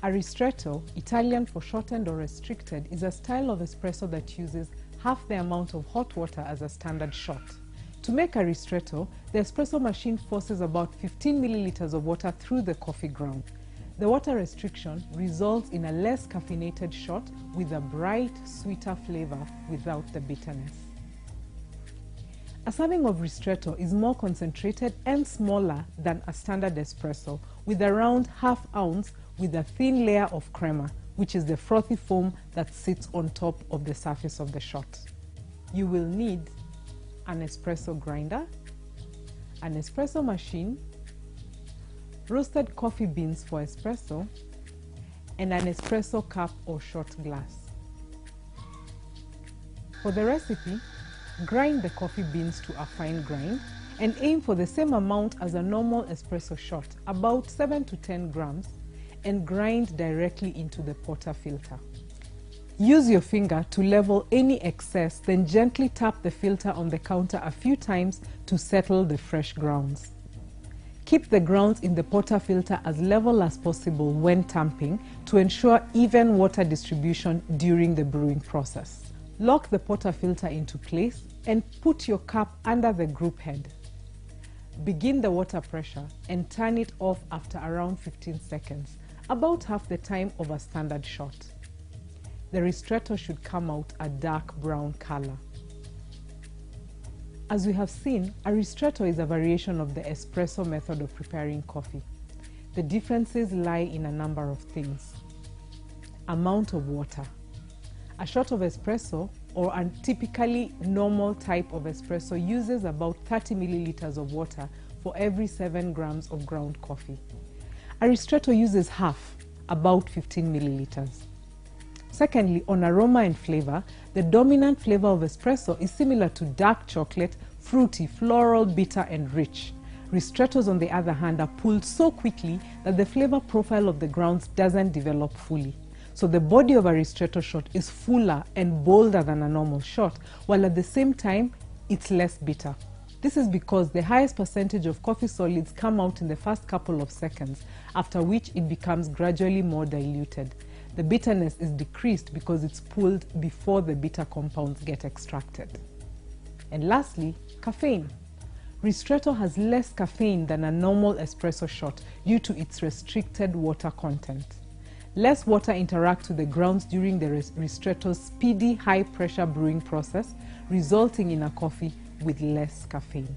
A ristretto, Italian for shortened or restricted, is a style of espresso that uses half the amount of hot water as a standard shot. To make a ristretto, the espresso machine forces about 15 milliliters of water through the coffee ground. The water restriction results in a less caffeinated shot with a bright, sweeter flavor without the bitterness. A serving of ristretto is more concentrated and smaller than a standard espresso, with around ½ ounce with a thin layer of crema, which is the frothy foam that sits on top of the surface of the shot. You will need an espresso grinder, an espresso machine, roasted coffee beans for espresso, and an espresso cup or shot glass. For the recipe, grind the coffee beans to a fine grind and aim for the same amount as a normal espresso shot, about 7 to 10 grams, and grind directly into the portafilter. Use your finger to level any excess, then gently tap the filter on the counter a few times to settle the fresh grounds. Keep the grounds in the portafilter as level as possible when tamping to ensure even water distribution during the brewing process. Lock the portafilter into place and put your cup under the group head. Begin the water pressure and turn it off after around 15 seconds, about half the time of a standard shot. The ristretto should come out a dark brown color. As we have seen, a ristretto is a variation of the espresso method of preparing coffee. The differences lie in a number of things. Amount of water. A shot of espresso, or a typically normal type of espresso, uses about 30 milliliters of water for every 7 grams of ground coffee. A ristretto uses half, about 15 milliliters. Secondly, on aroma and flavor, the dominant flavor of espresso is similar to dark chocolate, fruity, floral, bitter, and rich. Ristrettos, on the other hand, are pulled so quickly that the flavor profile of the grounds doesn't develop fully. So the body of a ristretto shot is fuller and bolder than a normal shot, while at the same time, it's less bitter. This is because the highest percentage of coffee solids come out in the first couple of seconds, after which it becomes gradually more diluted. The bitterness is decreased because it's pulled before the bitter compounds get extracted. And lastly, caffeine. Ristretto has less caffeine than a normal espresso shot due to its restricted water content. Less water interacts with the grounds during the ristretto's speedy high-pressure brewing process, resulting in a coffee with less caffeine.